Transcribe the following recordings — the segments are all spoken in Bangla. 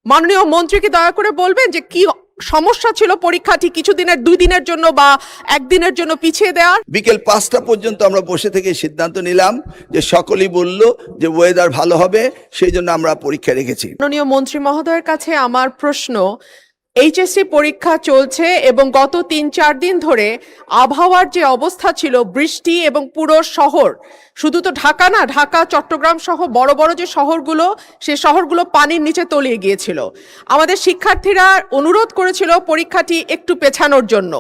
মাননীয় মন্ত্রীকে দয়া করে বলবেন যে কি সমস্যা ছিল পরীক্ষাটি কিছুদিনের 2 দিনের জন্য বা একদিনের জন্য পিছিয়ে দেওয়ার। বিকেল 5টা পর্যন্ত আমরা বসে থেকে সিদ্ধান্ত নিলাম যে সকলেই বলল যে ওয়েদার ভালো হবে, সেই জন্য আমরা পরীক্ষা রেখেছি। মাননীয় মন্ত্রী মহোদয়ের কাছে আমার প্রশ্ন, এইচএসসি পরীক্ষা চলছে এবং গত 3-4 দিন ধরে আবহাওয়ার যে অবস্থা ছিল, বৃষ্টি এবং পুরো শহর, শুধু তো ঢাকা না, ঢাকা চট্টগ্রাম সহ বড় বড় যে শহরগুলো, সেই শহরগুলো পানির নিচে তলিয়ে গিয়েছিল। আমাদের শিক্ষার্থীরা অনুরোধ করেছিল পরীক্ষাটি একটু পেছানোর জন্য,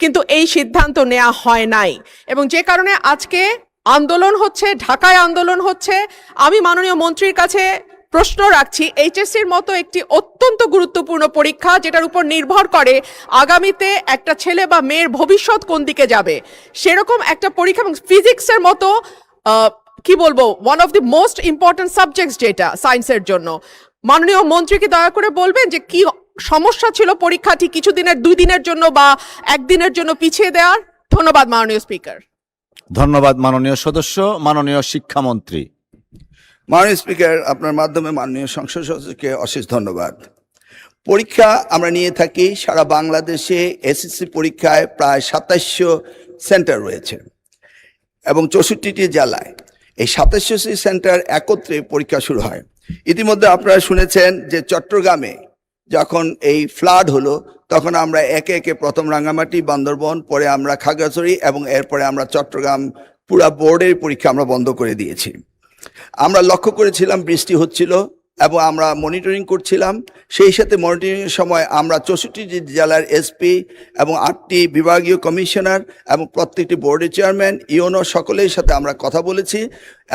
কিন্তু এই সিদ্ধান্ত নেওয়া হয় নাই এবং যে কারণে আজকে আন্দোলন হচ্ছে, ঢাকায় আন্দোলন হচ্ছে। আমি মাননীয় মন্ত্রীর কাছে প্রশ্ন রাখছি, এইচএসসির মতো একটি অত্যন্ত গুরুত্বপূর্ণ পরীক্ষা যেটার উপর নির্ভর করে আগামীতে একটা ছেলে বা মেয়ের ভবিষ্যৎ কোন দিকে যাবে, সেরকম একটা পরীক্ষা এবং ফিজিক্সের মতো কি বলবো one of the most important subjects যেটা সায়েন্সের জন্য, মাননীয় মন্ত্রীকে দয়া করে বলবেন যে কি সমস্যা ছিল পরীক্ষাটি কিছুদিনের 2 দিনের জন্য বা একদিনের জন্য পিছিয়ে দেওয়ার। ধন্যবাদ মাননীয় স্পিকার। ধন্যবাদ মাননীয় সদস্য। মাননীয় শিক্ষামন্ত্রী। মাননীয় স্পিকার, আপনার মাধ্যমে মাননীয় সংসদ সদস্যকে অশেষ ধন্যবাদ। পরীক্ষা আমরা নিয়ে থাকি সারা বাংলাদেশে। এসএসসি পরীক্ষায় প্রায় 2700 সেন্টার রয়েছে এবং 64টি জেলায় এই 2700 সেন্টার একত্রে পরীক্ষা শুরু হয়। ইতিমধ্যে আপনারা শুনেছেন যে চট্টগ্রামে যখন এই ফ্লাড হলো, তখন আমরা একে একে প্রথম রাঙ্গামাটি, বান্দরবন, পরে আমরা খাগড়াছড়ি এবং এরপরে আমরা চট্টগ্রাম পুরা বোর্ডের পরীক্ষা আমরা বন্ধ করে দিয়েছি। আমরা লক্ষ্য করেছিলাম বৃষ্টি হচ্ছিল এবং আমরা মনিটরিং করছিলাম। সেই সাথে মনিটরিংয়ের সময় আমরা 64টি জেলার এসপি এবং 8টি বিভাগীয় কমিশনার এবং প্রত্যেকটি বোর্ডের চেয়ারম্যান, ইওনো সকলের সাথে আমরা কথা বলেছি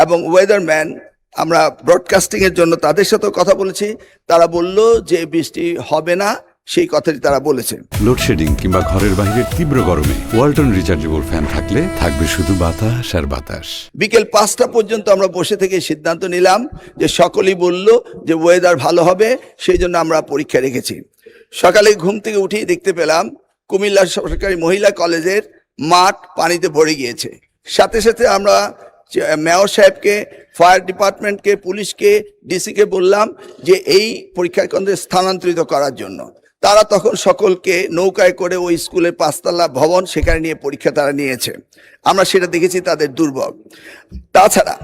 এবং ওয়েদারম্যান আমরা ব্রডকাস্টিংয়ের জন্য তাদের সাথেও কথা বলেছি। তারা বলল যে বৃষ্টি হবে না, সেই কথাটি তারা বলেছে। লোডশেডিং কিংবা ঘরের বাইরের তীব্র গরমে ওয়ালটন রিচার্জেবল ফ্যান থাকলে থাকবে শুধু বাতাস আর বাতাস। বিকেল 5টা পর্যন্ত আমরা বসে থেকে সিদ্ধান্ত নিলাম যে সকলেই বলল যে ওয়েদার ভালো হবে, সেই জন্য আমরা পরীক্ষা রেখেছি। সকালে ঘুম থেকে উঠেই দেখতে পেলাম কুমিল্লা সরকারি মহিলা কলেজের মাঠ পানিতে ভরে গিয়েছে। সাথে সাথে আমরা মেয়র সাহেবকে, ফায়ার ডিপার্টমেন্টকে, পুলিশকে, ডিসিকে বললাম যে এই পরীক্ষা কেন্দ্রে স্থানান্তরিত করার জন্য। তারা তখন সকলকে নৌকায় করে ওই স্কুলের 5তলা ভবন সেখানে নিয়ে পরীক্ষা তারা নিয়েছে। আমরা সেটা দেখেছি তাদের দুর্ভোগ। তাছাড়া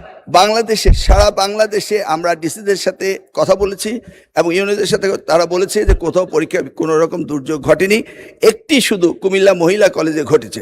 সারা বাংলাদেশে আমরা ডিসিদের সাথে কথা বলেছি এবং ইউনিয়নদের সাথে, তারা বলেছে যে কোথাও পরীক্ষা কোনো রকম দুর্যোগ ঘটেনি, একটি শুধু কুমিল্লা মহিলা কলেজে ঘটেছে।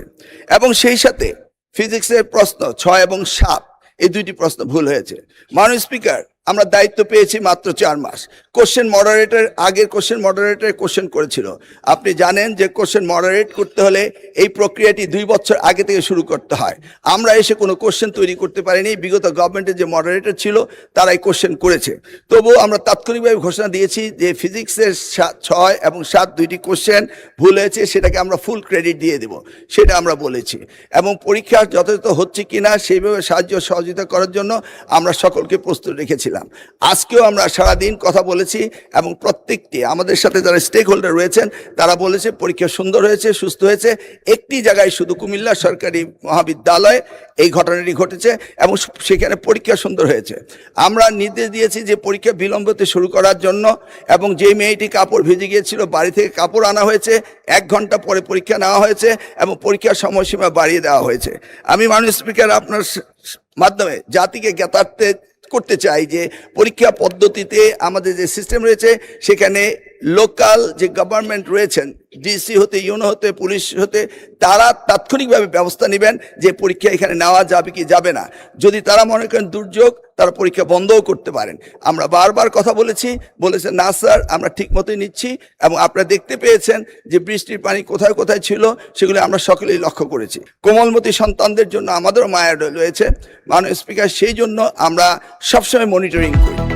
এবং সেই সাথে ফিজিক্সের প্রশ্ন 6 এবং 7 এই 2টি প্রশ্ন ভুল হয়েছে। মাননীয় স্পিকার, আমরা দায়িত্ব পেয়েছি মাত্র 4 মাস। কোশ্চেন মডারেটর আগের কোশ্চেন মডারেটর কোশ্চেন করেছিল। আপনি জানেন যে কোশ্চেন মডারেট করতে হলে এই প্রক্রিয়াটি 2 বছর আগে থেকে শুরু করতে হয়। আমরা এসে কোনো কোশ্চেন তৈরি করতে পারিনি। বিগত গভর্নমেন্টের যে মডারেটর ছিল তারাই কোশ্চেন করেছে। তবুও আমরা তাৎক্ষণিকভাবে ঘোষণা দিয়েছি যে ফিজিক্সের 6 এবং 7 2টি কোশ্চেন ভুল হয়েছে, সেটাকে আমরা ফুল ক্রেডিট দিয়ে দেব, সেটা আমরা বলেছি। এবং পরীক্ষা যথাযথ হচ্ছে কিনা সেইভাবে সাহায্য সহযোগিতা করার জন্য আমরা সকলকে প্রস্তুত রেখেছিলাম। আজকেও আমরা সারাদিন কথা বলেছি এবং প্রত্যেকটি আমাদের সাথে যারা স্টেক হোল্ডার রয়েছেন তারা বলেছে পরীক্ষা সুন্দর হয়েছে, সুস্থ হয়েছে। একটি জায়গায় শুধু কুমিল্লা সরকারি মহাবিদ্যালয়ে এই ঘটনাটি ঘটেছে এবং সেখানে পরীক্ষা সুন্দর হয়েছে। আমরা নির্দেশ দিয়েছি যে পরীক্ষা বিলম্বতে শুরু করার জন্য এবং যে মেয়েটি কাপড় ভিজে গিয়েছিল বাড়ি থেকে কাপড় আনা হয়েছে, 1 ঘন্টা পরে পরীক্ষা নেওয়া হয়েছে এবং পরীক্ষার সময়সীমা বাড়িয়ে দেওয়া হয়েছে। আমি মাননীয় স্পিকার আপনার মাধ্যমে জাতিকে জ্ঞাতার্থে করতে চাই যে পরীক্ষা পদ্ধতিতে আমাদের যে সিস্টেম রয়েছে সেখানে লোকাল যে গভর্নমেন্ট রয়েছেন, ডিসি হতে, ইউনো হতে, পুলিশ হতে, তারা তাৎক্ষণিকভাবে ব্যবস্থা নেবেন যে পরীক্ষা এখানে নেওয়া যাবে কি যাবে না। যদি তারা মনে করেন দুর্যোগ, তারা পরীক্ষা বন্ধও করতে পারেন। আমরা বারবার কথা বলেছেন না স্যার, আমরা ঠিক মতোই নিচ্ছি এবং আপনারা দেখতে পেয়েছেন যে বৃষ্টির পানি কোথায় কোথায় ছিল সেগুলো আমরা সকলেই লক্ষ্য করেছি। কোমলমতি সন্তানদের জন্য আমাদেরও মায়া রয়েছে মাননীয় স্পিকার, সেই জন্য আমরা সবসময় মনিটরিং করি।